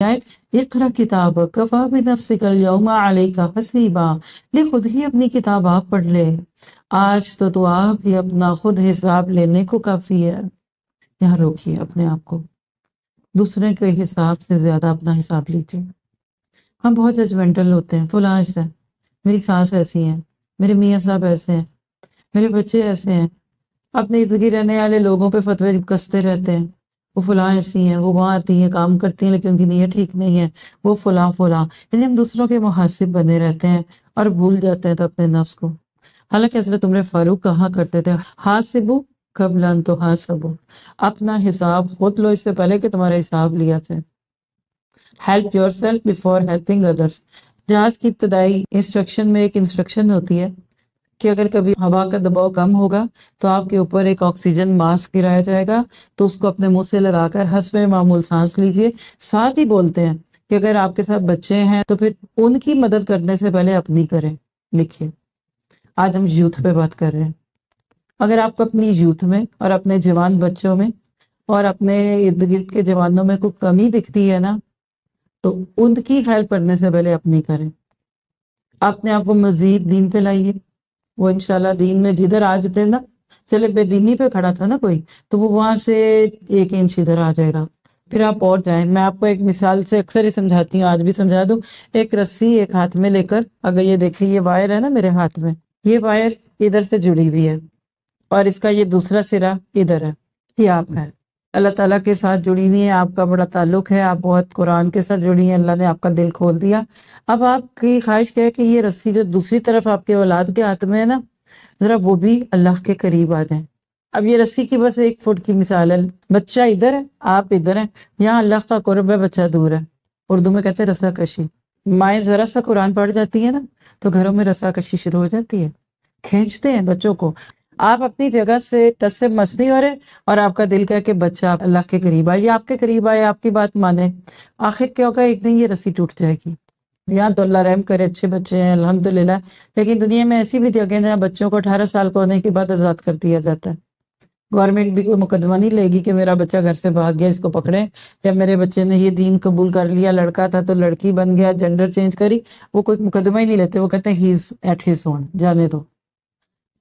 اقرا کتابک کفا بنفسک اليوم علیک حسیبا، خود ہی اپنی کتاب آپ پڑھ لے، آج تو آپ ہی اپنا خود حساب لینے کو کافی ہے۔ یہاں روکیے اپنے آپ کو، دوسرے کے حساب سے زیادہ اپنا حساب لیجیے۔ ہم بہت ججمنٹل ہوتے ہیں، فلاں ایسا ہے، میری ساس ایسی ہیں، میرے میاں صاحب ایسے ہیں، میرے بچے ایسے ہیں، اپنے ارد گرد رہنے والے لوگوں پہ فتوے کستے رہتے ہیں، وہ فلاں ایسی ہیں، وہ وہاں آتی ہیں کام کرتی ہیں لیکن ان کی نیت ٹھیک نہیں ہے، وہ فلاں فلاں، یعنی ہم دوسروں کے محاسب بنے رہتے ہیں اور بھول جاتے ہیں تو اپنے نفس کو۔ حالانکہ حضرت عمر فاروق کہا کرتے تھے، حاسبو قبل ان تحاسبو، اپنا حساب خود لو اس سے پہلے کہ تمہارا حساب لیا جائے۔ Help your self before helping others. جہاز کی ابتدائی انسٹرکشن میں ایک انسٹرکشن ہوتی ہے کہ اگر کبھی ہوا کا دباؤ کم ہوگا تو آپ کے اوپر ایک آکسیجن ماسک گرایا جائے گا، تو اس کو اپنے منہ سے لگا کر حسب معمول سانس لیجئے۔ ساتھ ہی بولتے ہیں کہ اگر آپ کے ساتھ بچے ہیں تو پھر ان کی مدد کرنے سے پہلے اپنی کریں۔ لکھیے، آج ہم یوتھ پہ بات کر رہے ہیں۔ اگر آپ کو اپنی یوتھ میں اور اپنے جوان بچوں میں اور اپنے ارد گرد کے جوانوں میں کوئی کمی دکھتی ہے نا، تو ان کی ہیلپ کرنے سے پہلے اپنی کریں۔ اپنے آپ کو مزید دین پہ لائیے، وہ انشاءاللہ دین میں جدھر آج تھے نا، چلے بے دینی پہ کھڑا تھا نا کوئی، تو وہ وہاں سے 1 انچ ادھر آ جائے گا، پھر آپ اور جائیں۔ میں آپ کو ایک مثال سے اکثر ہی سمجھاتی ہوں، آج بھی سمجھا دوں۔ ایک رسی ایک ہاتھ میں لے کر، اگر یہ دیکھیں یہ وائر ہے نا میرے ہاتھ میں، یہ وائر ادھر سے جڑی ہوئی ہے اور اس کا یہ دوسرا سرا ادھر ہے، یہ آپ ہے، اللہ تعالیٰ کے ساتھ جڑی ہوئی ہیں، آپ کا بڑا تعلق ہے، آپ بہت قرآن کے ساتھ جڑی ہیں، اللہ نے آپ کا دل کھول دیا۔ اب آپ کی خواہش کیا ہے کہ یہ رسی جو دوسری طرف آپ کے اولاد کے ہاتھ میں ہے نا، ذرا وہ بھی اللہ کے قریب آ جائیں۔ اب یہ رسی کی بس 1 فٹ کی مثال ہے، بچہ ادھر ہے، آپ ادھر ہیں، یہاں اللہ کا قرب ہے، بچہ دور ہے۔ اردو میں کہتے ہیں رسا کشی۔ مائیں ذرا سا قرآن پڑھ جاتی ہے نا تو گھروں میں رسا کشی شروع ہو جاتی ہے، کھینچتے ہیں بچوں کو۔ آپ اپنی جگہ سے ٹس سے مس نہیں ہو رہے اور آپ کا دل کہے کہ بچہ اللہ کے قریب آئے، یا آپ کے قریب آئے، آپ کی بات مانے، آخر کیا ہوگا، ایک دن یہ رسی ٹوٹ جائے گی۔ یہاں تو اللہ رحم کرے، اچھے بچے ہیں الحمدللہ، لیکن دنیا میں ایسی بھی جگہ ہیں جہاں بچوں کو 18 سال کو ہونے کے بعد آزاد کر دیا جاتا ہے۔ گورنمنٹ بھی کوئی مقدمہ نہیں لے گی کہ میرا بچہ گھر سے بھاگ گیا اس کو پکڑیں، یا میرے بچے نے یہ دین قبول کر لیا، لڑکا تھا تو لڑکی بن گیا، جنڈر چینج کری، وہ کوئی مقدمہ ہی نہیں لیتے، وہ کہتے ہیں ہی از ایٹ ہز اون، جانے دو۔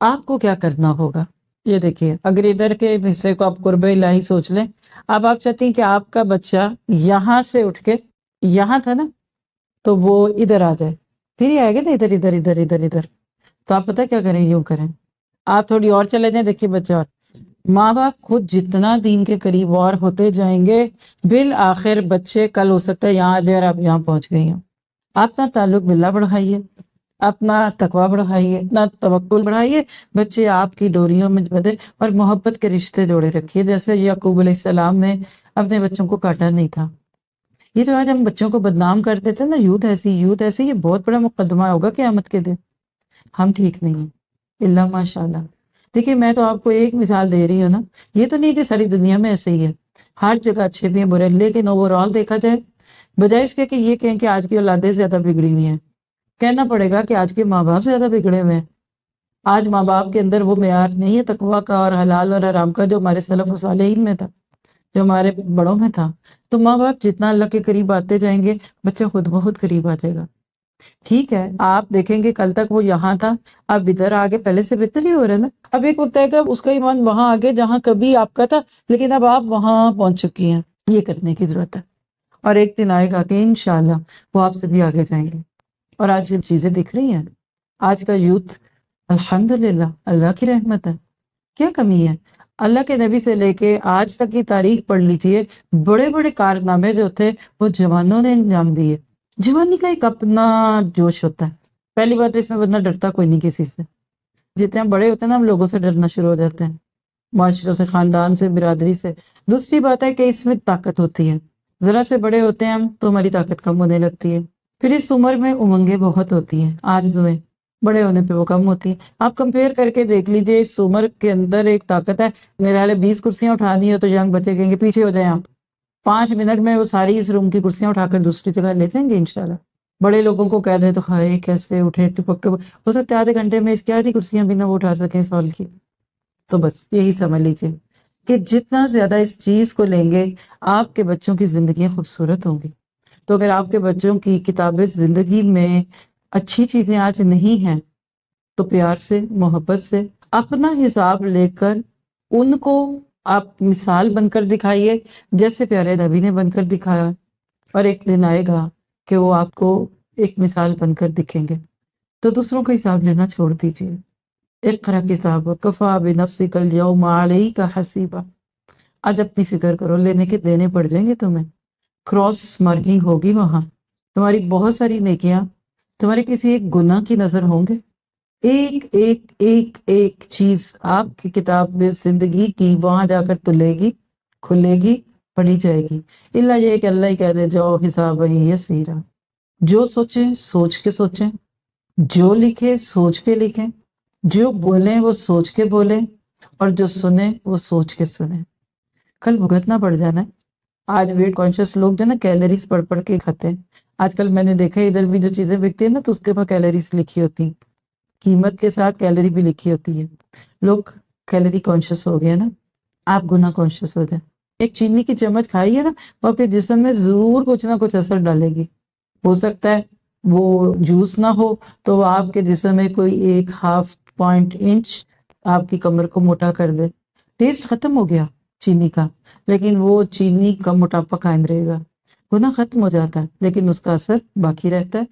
آپ کو کیا کرنا ہوگا، یہ دیکھیے، اگر ادھر کے حصے کو آپ قرب الہی سوچ لیں، اب آپ چاہتے ہیں کہ آپ کا بچہ یہاں سے اٹھ کے، یہاں تھا نا تو وہ ادھر آ جائے، پھر ہی آئے گا نا ادھر ادھر ادھر ادھر ادھر، تو آپ پتہ کیا کریں، یوں کریں، آپ تھوڑی اور چلے جائیں، دیکھیے بچہ اور ماں باپ خود جتنا دین کے قریب اور ہوتے جائیں گے، بالآخر بچے کل ہو سکتا ہے یہاں آ جائے اور آپ یہاں پہنچ گئی ہیں۔ آپ اپنا تعلق باللہ بڑھائیے، اپنا تقویٰ بڑھائیے، اپنا توکل بڑھائیے، بچے آپ کی ڈوریوں میں بدے، اور محبت کے رشتے جوڑے رکھیے، جیسے یعقوب علیہ السلام نے اپنے بچوں کو کاٹا نہیں تھا۔ یہ جو آج ہم بچوں کو بدنام کر دیتے ہیں نا، یوتھ ایسی یوتھ ایسی، یہ بہت بڑا مقدمہ ہوگا قیامت کے دن۔ ہم ٹھیک نہیں ہیں اللہ ماشاء اللہ۔ دیکھیے میں تو آپ کو ایک مثال دے رہی ہوں نا، یہ تو نہیں کہ ساری دنیا میں ایسے ہی ہے، ہر جگہ اچھے بھی ہیں برے، لیکن اوور آل دیکھا جائے، بجائے اس کے کہ یہ کہیں کہ آج کی اولادیں زیادہ بگڑی ہوئی ہیں، کہنا پڑے گا کہ آج کے ماں باپ زیادہ بگڑے ہوئے ہیں۔ آج ماں باپ کے اندر وہ معیار نہیں ہے تقویٰ کا اور حلال اور حرام کا جو ہمارے سلف و صالحین میں تھا، جو ہمارے بڑوں میں تھا۔ تو ماں باپ جتنا اللہ کے قریب آتے جائیں گے، بچہ خود بخود قریب آ جائے گا۔ ٹھیک ہے، آپ دیکھیں گے کل تک وہ یہاں تھا، اب ادھر آگے پہلے سے بہتر ہی ہو رہا ہے نا۔ اب ایک وقت ہے کہ اس کا ایمان وہاں آگے جہاں کبھی آپ کا تھا، لیکن اب آپ وہاں پہنچ چکی ہیں، یہ کرنے کی ضرورت ہے۔ اور ایک دن آئے گا کہ انشاءاللہ وہ آپ سے بھی آگے جائیں گے۔ اور آج یہ چیزیں دکھ رہی ہیں، آج کا یوتھ الحمدللہ اللہ کی رحمت ہے، کیا کمی ہے؟ اللہ کے نبی سے لے کے آج تک کی تاریخ پڑھ لیجئے، بڑے بڑے کارنامے جو تھے وہ جوانوں نے انجام دیے۔ جوانی کا ایک اپنا جوش ہوتا ہے، پہلی بات اس میں بندہ ڈرتا کوئی نہیں کسی سے، جتنے ہم بڑے ہوتے ہیں نا ہم لوگوں سے ڈرنا شروع ہو جاتے ہیں، معاشروں سے، خاندان سے، برادری سے۔ دوسری بات ہے کہ اس میں طاقت ہوتی ہے، ذرا سے بڑے ہوتے ہیں ہم تو ہماری طاقت کم ہونے لگتی ہے۔ پھر اس عمر میں امنگیں بہت ہوتی ہیں، آرزویں، بڑے ہونے پہ وہ کم ہوتی ہیں۔ آپ کمپیئر کر کے دیکھ لیجئے، اس عمر کے اندر ایک طاقت ہے، میرے حال 20 کرسیاں اٹھانی ہو تو ینگ بچے کہیں گے پیچھے ہو جائیں آپ، 5 منٹ میں وہ ساری اس روم کی کرسیاں اٹھا کر دوسری جگہ لے جائیں گے انشاءاللہ۔ بڑے لوگوں کو کہہ دیں تو ہائے کیسے اٹھے، ٹپک ٹپک، ہو سکتا ہے آدھے گھنٹے میں اس کی آدھی کرسیاں بھی نہ وہ اٹھا سکیں 100 کی۔ تو بس یہی سمجھ لیجئے کہ جتنا زیادہ اس چیز کو لیں گے، آپ کے بچوں کی زندگیاں خوبصورت ہوں گی۔ تو اگر آپ کے بچوں کی کتاب زندگی میں اچھی چیزیں آج نہیں ہیں تو پیار سے، محبت سے اپنا حساب لے کر ان کو آپ مثال بن کر دکھائیے، جیسے پیارے نبی نے بن کر دکھایا، اور ایک دن آئے گا کہ وہ آپ کو ایک مثال بن کر دکھیں گے۔ تو دوسروں کا حساب لینا چھوڑ دیجیے۔ اقرا کتاب کفا بنفسک الیوم علیک حسیبا۔ آج اپنی فکر کرو، لینے کے دینے پڑ جائیں گے تمہیں، کراس مارکنگ ہوگی وہاں، تمہاری بہت ساری نیکیاں تمہارے کسی ایک گناہ کی نظر ہوں گے، ایک ایک ایک ایک چیز آپ کی کتاب میں زندگی کی وہاں جا کر تلے گی، کھلے گی، پڑھی جائے گی، اللہ یہ کہ اللہ ہی کہہ دے جاؤ حساب یسیرا۔ جو سوچیں سوچ کے سوچیں، جو لکھے سوچ کے لکھیں، جو بولیں وہ سوچ کے بولیں، اور جو سنیں وہ سوچ کے سنیں۔ کل بھگتنا پڑ جانا ہے۔ آج ویٹ کانشیس لوگ جو نا کیلریز پڑھ پڑھ کے کھاتے ہیں۔ آج کل میں نے دیکھا ہے ادھر بھی جو چیزیں بکتی ہیں نا تو اس کے اوپر کیلریز لکھی ہوتی ہیں، قیمت کے ساتھ کیلری بھی لکھی ہوتی ہے۔ لوگ کیلری کانشیس ہو گئے نا، آپ گناہ کانشیس ہو جائیں۔ ایک چینی کی چمچ کھائیے نا، وہ آپ کے جسم میں ضرور کچھ نہ کچھ اثر ڈالے گی۔ ہو سکتا ہے وہ جوس نہ ہو تو وہ آپ کے جسم میں کوئی 0.5 انچ آپ کی کمر کو موٹا کر دے۔ ٹیسٹ ختم ہو گیا چینی کا، لیکن وہ چینی کا موٹاپا قائم رہے گا۔ گناہ ختم ہو جاتا ہے لیکن اس کا اثر باقی رہتا ہے۔